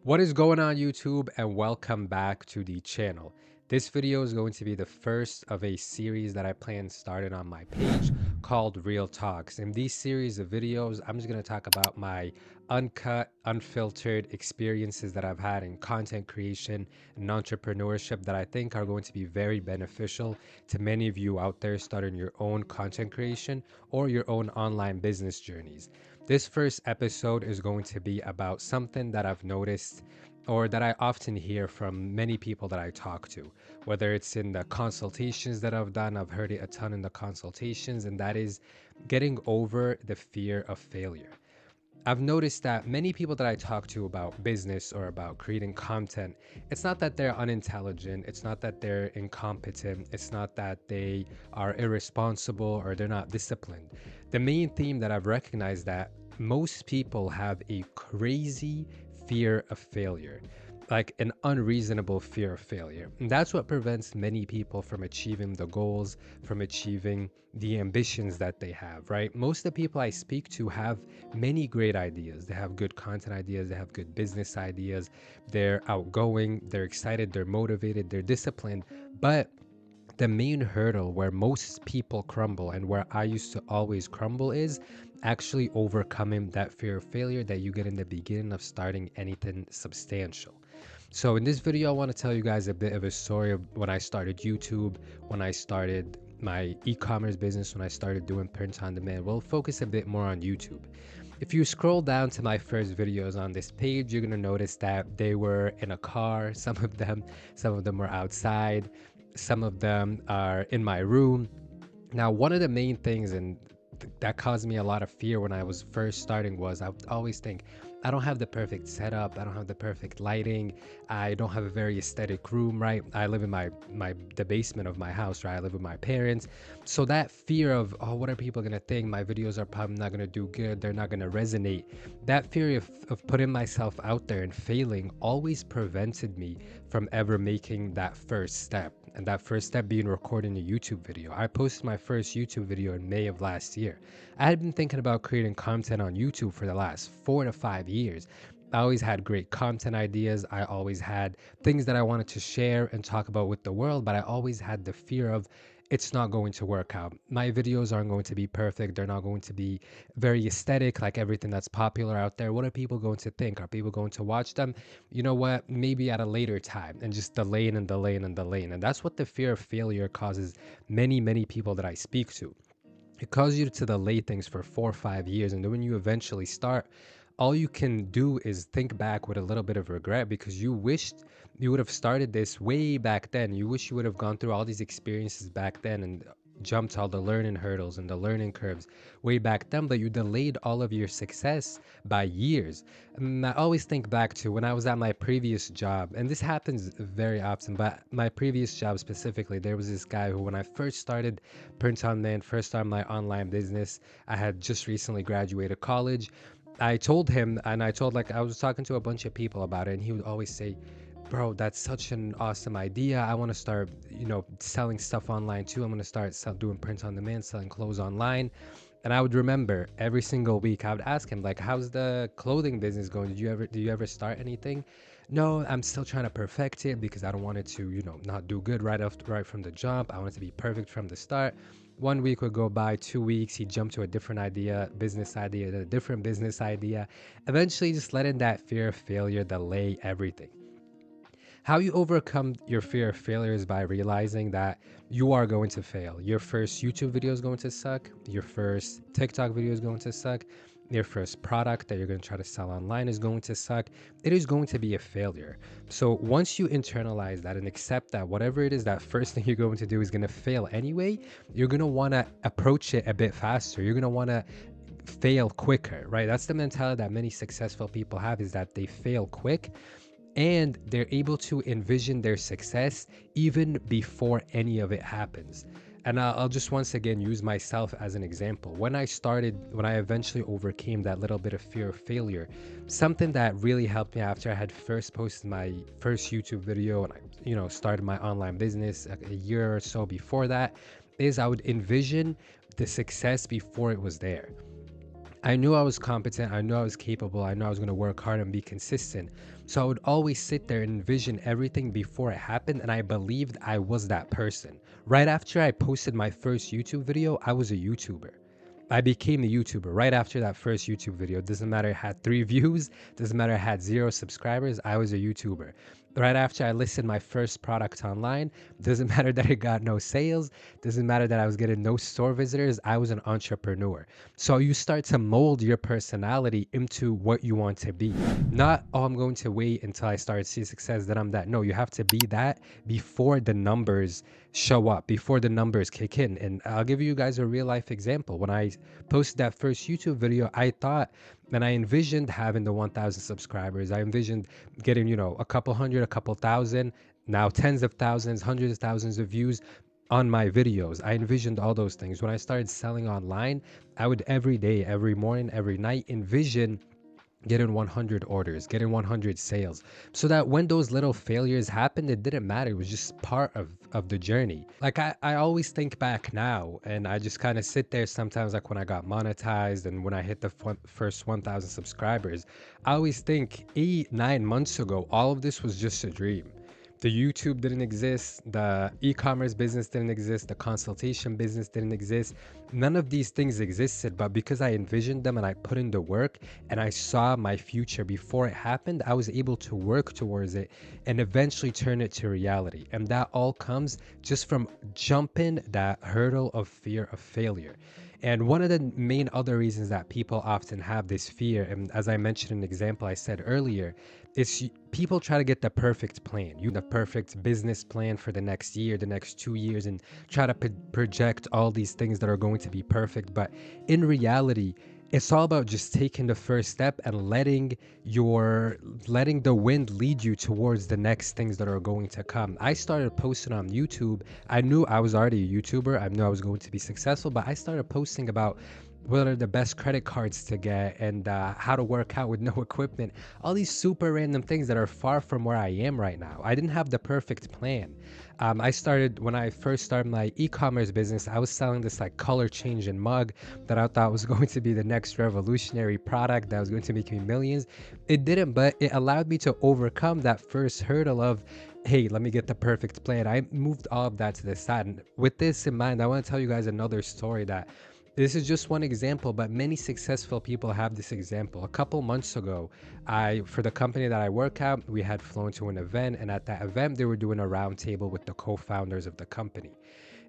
What is going on YouTube, and welcome back to the channel. This video is going to be the first of a series that I plan started on my page called Real Talks. In these series of videos, I'm just going to talk about my uncut, unfiltered experiences that I've had in content creation and entrepreneurship that I think are going to be very beneficial to many of you out there starting your own content creation or your own online business journeys. This first episode is going to be about something that I've noticed or that I often hear from many people that I talk to, whether it's in the consultations that I've done, I've heard it a ton in the consultations, and that is getting over the fear of failure. I've noticed that many people that I talk to about business or about creating content, it's not that they're unintelligent, it's not that they're incompetent, it's not that they are irresponsible or they're not disciplined. The main theme that I've recognized that most people have a crazy fear of failure, like an unreasonable fear of failure. And that's what prevents many people from achieving the goals, from achieving the ambitions that they have, right? Most of the people I speak to have many great ideas. They have good content ideas, they have good business ideas, they're outgoing, they're excited, they're motivated, they're disciplined. But the main hurdle where most people crumble and where I used to always crumble is actually overcoming that fear of failure that you get in the beginning of starting anything substantial. So in this video, I want to tell you guys a bit of a story of when I started YouTube, when I started my e-commerce business, when I started doing print on demand. We'll focus a bit more on YouTube. If you scroll down to my first videos on this page, you're gonna notice that they were in a car, some of them were outside, some of them are in my room. Now, one of the main things that caused me a lot of fear when I was first starting was I would always think, I don't have the perfect setup, I don't have the perfect lighting, I don't have a very aesthetic room, right? I live in the basement of my house, right? I live with my parents. So that fear of, oh, what are people gonna think? My videos are probably not gonna do good, they're not gonna resonate. That fear of putting myself out there and failing always prevented me from ever making that first step. And that first step being recording a YouTube video. I posted my first YouTube video in May of last year. I had been thinking about creating content on YouTube for the last 4 to 5 years. I always had great content ideas. I always had things that I wanted to share and talk about with the world, but I always had the fear of it's not going to work out. My videos aren't going to be perfect. They're not going to be very aesthetic like everything that's popular out there. What are people going to think? Are people going to watch them? You know what? Maybe at a later time, and just delaying and delaying and delaying. And that's what the fear of failure causes many people that I speak to. It causes you to delay things for 4 or 5 years, and then when you eventually start, all you can do is think back with a little bit of regret because you wished you would have started this way back then. You wish you would have gone through all these experiences back then and jumped all the learning hurdles and the learning curves way back then, but you delayed all of your success by years. And I always think back to when I was at my previous job, and this happens very often, but my previous job specifically, there was this guy who, when I first started Print on Man, first started my online business, I had just recently graduated college. I told him, and I told, like, I was talking to a bunch of people about it, and he would always say, bro, that's such an awesome idea. I want to start, selling stuff online too. I'm going to start doing print on demand, selling clothes online. And I would remember every single week, I would ask him, like, how's the clothing business going? Did you ever start anything? No, I'm still trying to perfect it because I don't want it to, not do good right from the jump. I want it to be perfect from the start. One week would go by, 2 weeks, he'd jump to a different idea, business idea, then a different business idea. Eventually, just letting that fear of failure delay everything. How you overcome your fear of failure is by realizing that you are going to fail. Your first YouTube video is going to suck. Your first TikTok video is going to suck. Your first product that you're going to try to sell online is going to suck. It is going to be a failure. So once you internalize that and accept that whatever it is, that first thing you're going to do is going to fail anyway, you're going to want to approach it a bit faster. You're going to want to fail quicker, right? That's the mentality that many successful people have, is that they fail quick and they're able to envision their success even before any of it happens. And I'll just once again use myself as an example. When I eventually overcame that little bit of fear of failure, something that really helped me after I had first posted my first YouTube video and I, started my online business a year or so before that, is I would envision the success before it was there. I knew I was competent. I knew I was capable. I knew I was going to work hard and be consistent. So I would always sit there and envision everything before it happened. And I believed I was that person. Right after I posted my first YouTube video, I was a YouTuber. I became a YouTuber right after that first YouTube video. It doesn't matter it had 3 views, doesn't matter it had 0 subscribers, I was a YouTuber. Right after I listed my first product online, doesn't matter that it got no sales, doesn't matter that I was getting no store visitors, I was an entrepreneur. So you start to mold your personality into what you want to be. Not, oh, I'm going to wait until I start to see success, that I'm that. No, you have to be that before the numbers show up, before the numbers kick in. And I'll give you guys a real life example. When I posted that first YouTube video, I thought and I envisioned having the 1,000 subscribers. I envisioned getting, a couple hundred, a couple thousand, now tens of thousands, hundreds of thousands of views on my videos. I envisioned all those things. When I started selling online, I would every day, every morning, every night envision getting 100 orders, getting 100 sales, so that when those little failures happened, it didn't matter. It was just part of the journey. Like I always think back now, and I just kind of sit there sometimes, like when I got monetized and when I hit the first 1,000 subscribers, I always think 8, 9 months ago, all of this was just a dream. The YouTube didn't exist, the e-commerce business didn't exist, the consultation business didn't exist. None of these things existed, but because I envisioned them and I put in the work and I saw my future before it happened, I was able to work towards it and eventually turn it to reality. And that all comes just from jumping that hurdle of fear of failure. And one of the main other reasons that people often have this fear, and as I mentioned in an example I said earlier, is people try to get the perfect plan, the perfect business plan for the next year, the next 2 years, and try to project all these things that are going to be perfect. But in reality, it's all about just taking the first step and letting the wind lead you towards the next things that are going to come. I started posting on YouTube. I knew I was already a YouTuber. I knew I was going to be successful, but I started posting about what are the best credit cards to get and how to work out with no equipment. All these super random things that are far from where I am right now. I didn't have the perfect plan. When I first started my e-commerce business, I was selling this like color changing mug that I thought was going to be the next revolutionary product that was going to make me millions. It didn't, but it allowed me to overcome that first hurdle of, hey, let me get the perfect plan. I moved all of that to the side. And with this in mind, I want to tell you guys another story that this is just one example, but many successful people have this example. A couple months ago, for the company that I work at, we had flown to an event, and at that event, they were doing a roundtable with the co-founders of the company.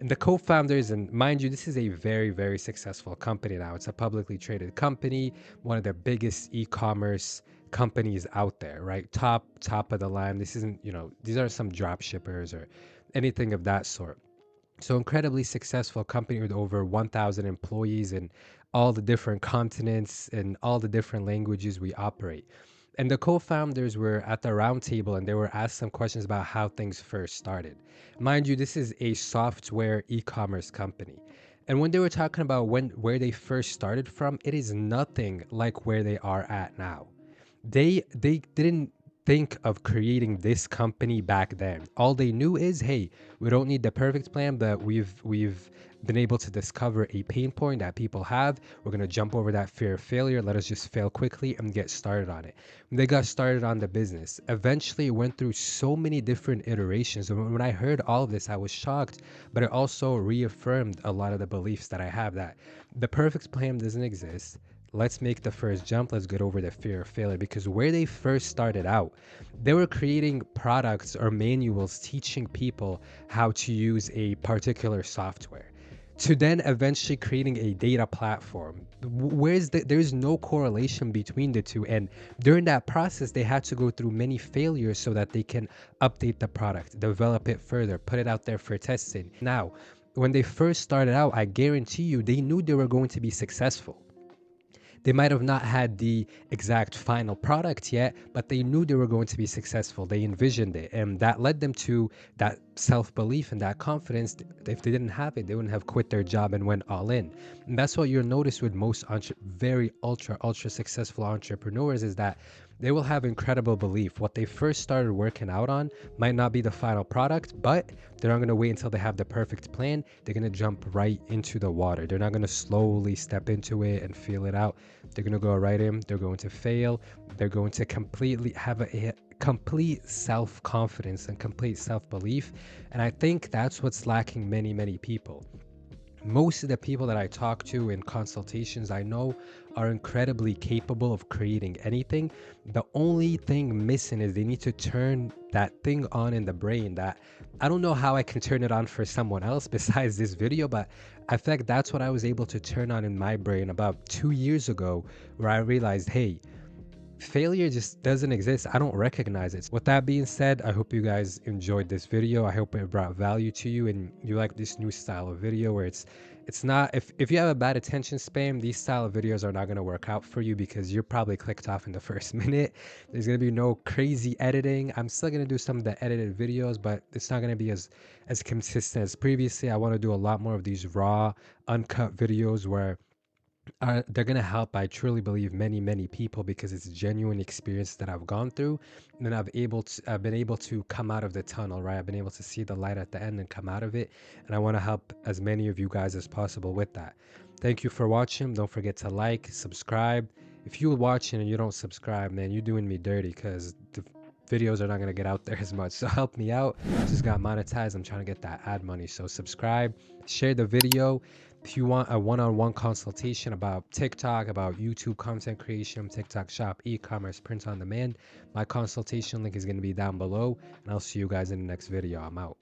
And the co-founders, and mind you, this is a very, very successful company now. It's a publicly traded company, one of the biggest e-commerce companies out there, right? Top of the line. This isn't, these are some drop shippers or anything of that sort. So incredibly successful company with over 1,000 employees in all the different continents and all the different languages we operate. And the co-founders were at the round table and they were asked some questions about how things first started. Mind you, this is a software e-commerce company. And when they were talking about where they first started from, it is nothing like where they are at now. They didn't think of creating this company back then. All they knew is, hey, we don't need the perfect plan, but we've been able to discover a pain point that people have. We're gonna jump over that fear of failure. Let us just fail quickly and get started on it. They got started on the business. Eventually, it went through so many different iterations. And when I heard all of this, I was shocked, but it also reaffirmed a lot of the beliefs that I have that the perfect plan doesn't exist. Let's make the first jump. Let's get over the fear of failure, because where they first started out, they were creating products or manuals teaching people how to use a particular software, to then eventually creating a data platform. There's no correlation between the two. And during that process, they had to go through many failures so that they can update the product, develop it further, put it out there for testing. Now, when they first started out, I guarantee you, they knew they were going to be successful. They might have not had the exact final product yet, but they knew they were going to be successful. They envisioned it, and that led them to that self-belief and that confidence. If they didn't have it, they wouldn't have quit their job and went all in. And that's what you'll notice with most very ultra successful entrepreneurs, is that they will have incredible belief. What they first started working out on might not be the final product, but they're not going to wait until they have the perfect plan. They're going to jump right into the water. They're not going to slowly step into it and feel it out. They're going to go right in. They're going to fail. They're going to completely have a complete self-confidence and complete self-belief. And I think that's what's lacking many people. Most of the people that I talk to in consultations I know are incredibly capable of creating anything. The only thing missing is they need to turn that thing on in the brain that I don't know how I can turn it on for someone else besides this video, but I feel like that's what I was able to turn on in my brain about 2 years ago, where I realized, hey, failure just doesn't exist. I don't recognize it. With that being said, I hope you guys enjoyed this video. I hope it brought value to you and you like this new style of video where it's not, if you have a bad attention span, these style of videos are not going to work out for you because you're probably clicked off in the first minute. There's going to be no crazy editing. I'm still going to do some of the edited videos, but it's not going to be as consistent as previously. I want to do a lot more of these raw, uncut videos where they're gonna help. I truly believe many people because it's a genuine experience that I've gone through, and I've been able to come out of the tunnel. Right, I've been able to see the light at the end and come out of it, and I want to help as many of you guys as possible with that. Thank you for watching. Don't forget to like, subscribe. If you're watching and you don't subscribe, man, you're doing me dirty because the videos are not gonna get out there as much. So help me out. Just got monetized. I'm trying to get that ad money. So subscribe, share the video. If you want a one-on-one consultation about TikTok, about YouTube content creation, TikTok shop, e-commerce, print on demand, my consultation link is going to be down below, and I'll see you guys in the next video. I'm out.